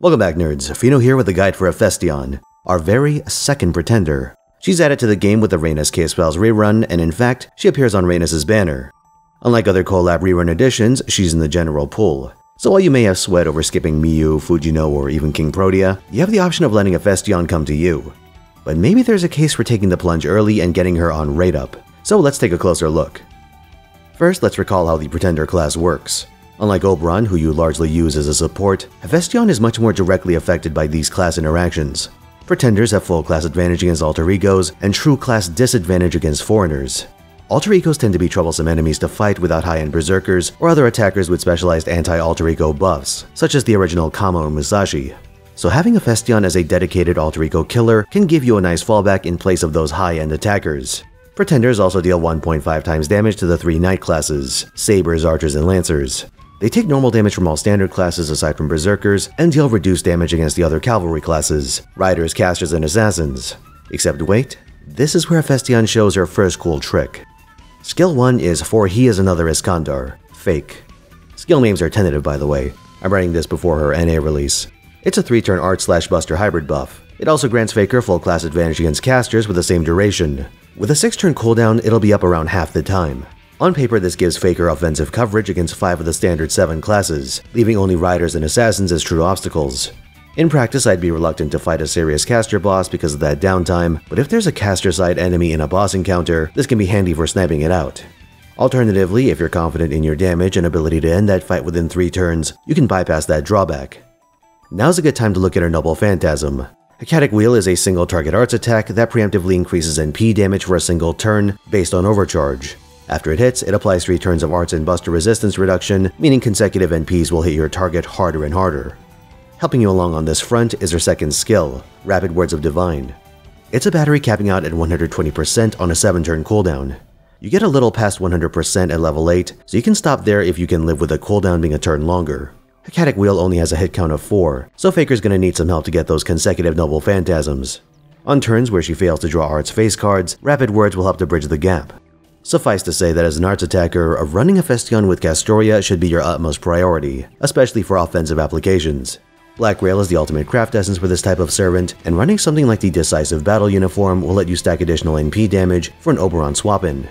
Welcome back, nerds. Fino here with a guide for Hephaestion, our very second pretender. She's added to the game with the Rhaenys K-Spells rerun, and in fact, she appears on Rhaenys' banner. Unlike other collab rerun editions, she's in the general pool. So while you may have sweat over skipping Miyu, Fujino, or even King Protea, you have the option of letting Hephaestion come to you. But maybe there's a case for taking the plunge early and getting her on rate up. So let's take a closer look. First, let's recall how the pretender class works. Unlike Oberon, who you largely use as a support, Hephaestion is much more directly affected by these class interactions. Pretenders have full class advantage against alter egos, and true class disadvantage against foreigners. Alter egos tend to be troublesome enemies to fight without high-end berserkers or other attackers with specialized anti-alter ego buffs, such as the original Kamo and Musashi. So having Hephaestion as a dedicated alter ego killer can give you a nice fallback in place of those high-end attackers. Pretenders also deal 1.5 times damage to the 3 knight classes, sabers, archers, and lancers. They take normal damage from all standard classes aside from berserkers, and deal reduced damage against the other cavalry classes, riders, casters, and assassins. Except wait, this is where Hephaestion shows her first cool trick. Skill 1 is For He Is Another Iskandar, Fake. Skill names are tentative, by the way. I'm writing this before her NA release. It's a 3-turn art/buster hybrid buff. It also grants Faker full class advantage against casters with the same duration. With a 6-turn cooldown, it'll be up around half the time. On paper, this gives Faker offensive coverage against 5 of the standard 7 classes, leaving only riders and assassins as true obstacles. In practice, I'd be reluctant to fight a serious caster boss because of that downtime, but if there's a caster side enemy in a boss encounter, this can be handy for sniping it out. Alternatively, if you're confident in your damage and ability to end that fight within 3 turns, you can bypass that drawback. Now's a good time to look at her Noble Phantasm. Hecatic Wheel is a single target arts attack that preemptively increases NP damage for a single turn based on overcharge. After it hits, it applies 3 turns of arts and buster resistance reduction, meaning consecutive NPs will hit your target harder and harder. Helping you along on this front is her second skill, Rapid Words of Divine. It's a battery capping out at 120% on a 7-turn cooldown. You get a little past 100% at level 8, so you can stop there if you can live with the cooldown being a turn longer. Hecatic Wheel only has a hit count of 4, so Faker's gonna need some help to get those consecutive Noble Phantasms. On turns where she fails to draw arts face cards, Rapid Words will help to bridge the gap. Suffice to say that as an arts attacker, running Hephaestion with Castoria should be your utmost priority, especially for offensive applications. Black Rail is the ultimate craft essence for this type of servant, and running something like the Decisive Battle uniform will let you stack additional NP damage for an Oberon swap-in.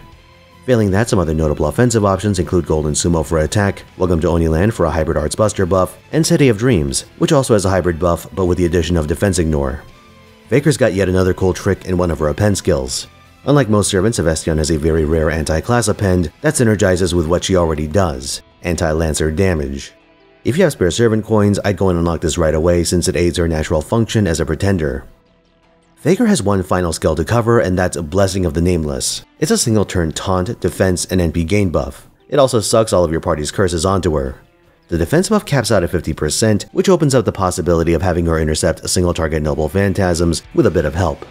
Failing that, some other notable offensive options include Golden Sumo for attack, Welcome to Oniland for a hybrid arts buster buff, and City of Dreams, which also has a hybrid buff but with the addition of Defense Ignore. Faker's got yet another cool trick in one of her append skills. Unlike most servants, Hephaestion has a very rare anti-class append that synergizes with what she already does, anti-lancer damage. If you have spare servant coins, I'd go and unlock this right away since it aids her natural function as a pretender. Faker has one final skill to cover, and that's Blessing of the Nameless. It's a single turn taunt, defense, and NP gain buff. It also sucks all of your party's curses onto her. The defense buff caps out at 50%, which opens up the possibility of having her intercept single target Noble Phantasms with a bit of help.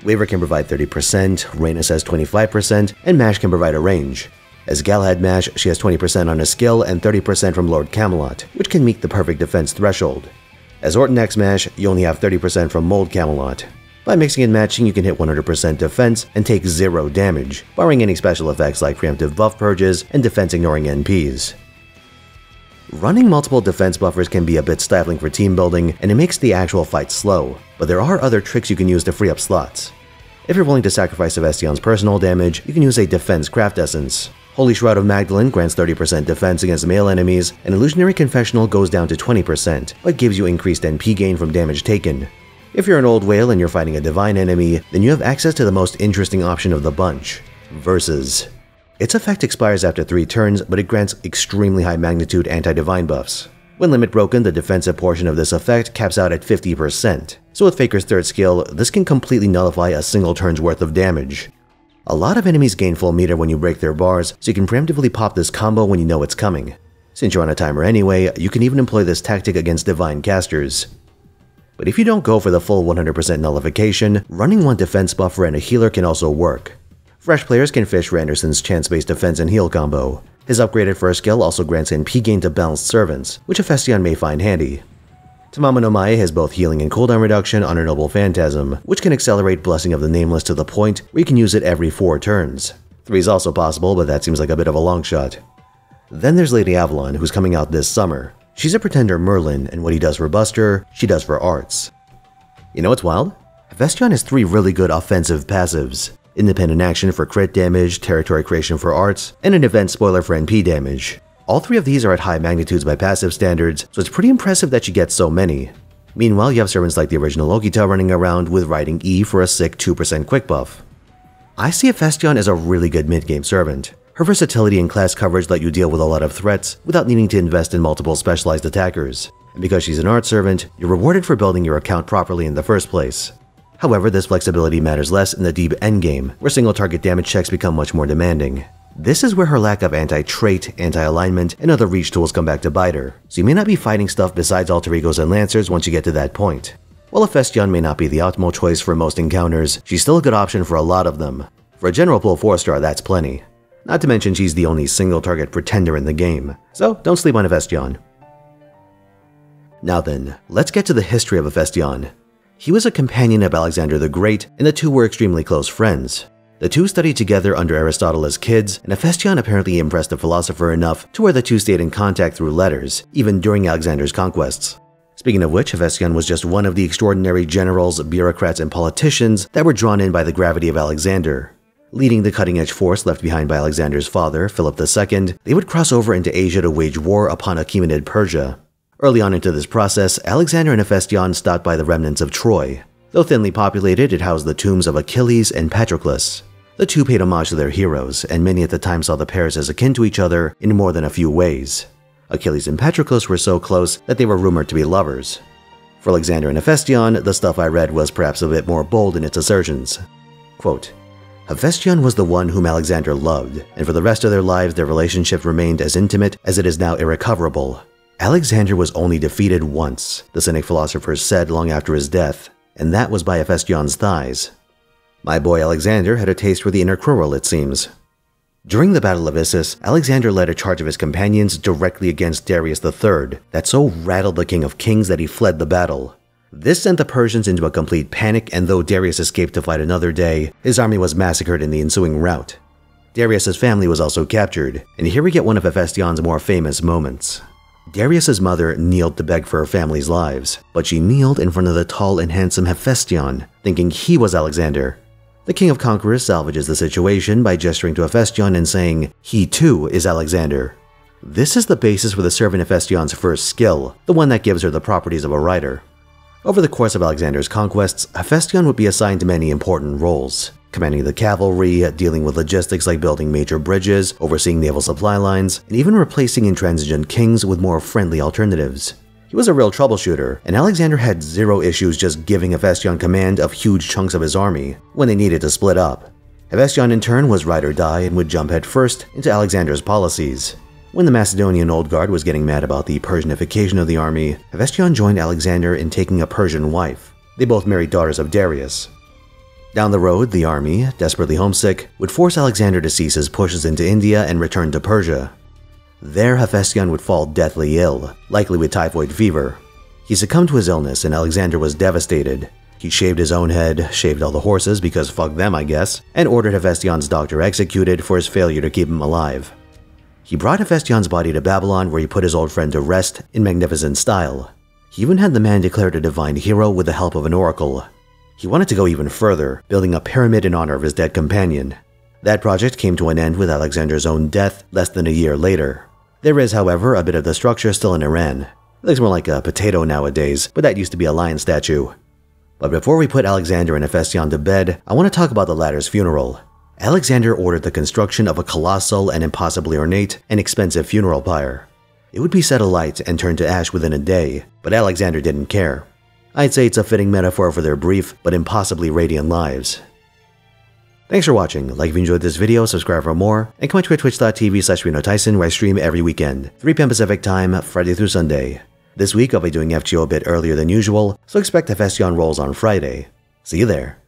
Waver can provide 30%, Rhaenys has 25%, and Mash can provide a range. As Galahad Mash, she has 20% on a skill and 30% from Lord Camelot, which can meet the perfect defense threshold. As Orton X Mash, you only have 30% from Mold Camelot. By mixing and matching, you can hit 100% defense and take 0 damage, barring any special effects like preemptive buff purges and defense ignoring NPs. Running multiple defense buffers can be a bit stifling for team building, and it makes the actual fight slow, but there are other tricks you can use to free up slots. If you're willing to sacrifice Hephaestion's personal damage, you can use a Defense Craft Essence. Holy Shroud of Magdalene grants 30% defense against male enemies, and Illusionary Confessional goes down to 20%, but gives you increased NP gain from damage taken. If you're an old whale and you're fighting a divine enemy, then you have access to the most interesting option of the bunch, Verses. Its effect expires after 3 turns, but it grants extremely high magnitude anti-divine buffs. When limit broken, the defensive portion of this effect caps out at 50%, so with Faker's third skill, this can completely nullify a single turn's worth of damage. A lot of enemies gain full meter when you break their bars, so you can preemptively pop this combo when you know it's coming. Since you're on a timer anyway, you can even employ this tactic against divine casters. But if you don't go for the full 100% nullification, running one defense buffer and a healer can also work. Fresh players can fish Randerson's chance-based defense and heal combo. His upgraded first skill also grants NP gain to balanced servants, which Hephaestion may find handy. Tamama no Mae has both healing and cooldown reduction on her Noble Phantasm, which can accelerate Blessing of the Nameless to the point where you can use it every 4 turns. 3 is also possible, but that seems like a bit of a long shot. Then there's Lady Avalon, who's coming out this summer. She's a pretender Merlin, and what he does for Buster, she does for Arts. You know what's wild? Hephaestion has 3 really good offensive passives: independent action for crit damage, territory creation for Arts, and an event spoiler for NP damage. All 3 of these are at high magnitudes by passive standards, so it's pretty impressive that she gets so many. Meanwhile, you have servants like the original Okita running around with riding E for a sick 2% quick buff. I see Hephaestion as a really good mid-game servant. Her versatility and class coverage let you deal with a lot of threats without needing to invest in multiple specialized attackers. And because she's an art servant, you're rewarded for building your account properly in the first place. However, this flexibility matters less in the deep endgame, where single target damage checks become much more demanding. This is where her lack of anti-trait, anti-alignment, and other reach tools come back to bite her, so you may not be fighting stuff besides alter egos and lancers once you get to that point. While Hephaestion may not be the optimal choice for most encounters, she's still a good option for a lot of them. For a general pull 4-star, that's plenty. Not to mention she's the only single target pretender in the game, so don't sleep on Hephaestion. Now then, let's get to the history of Hephaestion. He was a companion of Alexander the Great, and the two were extremely close friends. The two studied together under Aristotle as kids, and Hephaestion apparently impressed the philosopher enough to where the two stayed in contact through letters, even during Alexander's conquests. Speaking of which, Hephaestion was just one of the extraordinary generals, bureaucrats, and politicians that were drawn in by the gravity of Alexander. Leading the cutting-edge force left behind by Alexander's father, Philip II, they would cross over into Asia to wage war upon Achaemenid Persia. Early on into this process, Alexander and Hephaestion stopped by the remnants of Troy. Though thinly populated, it housed the tombs of Achilles and Patroclus. The two paid homage to their heroes, and many at the time saw the pairs as akin to each other in more than a few ways. Achilles and Patroclus were so close that they were rumored to be lovers. For Alexander and Hephaestion, the stuff I read was perhaps a bit more bold in its assertions. Quote, Hephaestion was the one whom Alexander loved, and for the rest of their lives their relationship remained as intimate as it is now irrecoverable. Alexander was only defeated once, the Cynic philosophers said long after his death, and that was by Hephaestion's thighs. My boy Alexander had a taste for the inner cruel, it seems. During the Battle of Issus, Alexander led a charge of his companions directly against Darius III that so rattled the king of kings that he fled the battle. This sent the Persians into a complete panic, and though Darius escaped to fight another day, his army was massacred in the ensuing rout. Darius's family was also captured, and here we get one of Hephaestion's more famous moments. Darius's mother kneeled to beg for her family's lives, but she kneeled in front of the tall and handsome Hephaestion, thinking he was Alexander. The king of conquerors salvages the situation by gesturing to Hephaestion and saying, he too is Alexander. This is the basis for the servant Hephaestion's first skill, the one that gives her the properties of a rider. Over the course of Alexander's conquests, Hephaestion would be assigned many important roles, commanding the cavalry, dealing with logistics like building major bridges, overseeing naval supply lines, and even replacing intransigent kings with more friendly alternatives. He was a real troubleshooter, and Alexander had zero issues just giving Hephaestion command of huge chunks of his army when they needed to split up. Hephaestion in turn was ride or die and would jump headfirst into Alexander's policies. When the Macedonian Old Guard was getting mad about the Persianification of the army, Hephaestion joined Alexander in taking a Persian wife. They both married daughters of Darius. Down the road, the army, desperately homesick, would force Alexander to cease his pushes into India and return to Persia. There, Hephaestion would fall deathly ill, likely with typhoid fever. He succumbed to his illness and Alexander was devastated. He shaved his own head, shaved all the horses because fuck them I guess, and ordered Hephaestion's doctor executed for his failure to keep him alive. He brought Hephaestion's body to Babylon where he put his old friend to rest in magnificent style. He even had the man declared a divine hero with the help of an oracle. He wanted to go even further, building a pyramid in honor of his dead companion. That project came to an end with Alexander's own death less than a year later. There is, however, a bit of the structure still in Iran. It looks more like a potato nowadays, but that used to be a lion statue. But before we put Alexander and Hephaestion to bed, I want to talk about the latter's funeral. Alexander ordered the construction of a colossal and impossibly ornate and expensive funeral pyre. It would be set alight and turned to ash within a day, but Alexander didn't care. I'd say it's a fitting metaphor for their brief but impossibly radiant lives. Thanks for watching. Like if you enjoyed this video, subscribe for more, and come to twitch.tv/Finotaisen where I stream every weekend, 3 p.m. Pacific time, Friday through Sunday. This week I'll be doing FGO a bit earlier than usual, so expect Hephaestion rolls on Friday. See you there.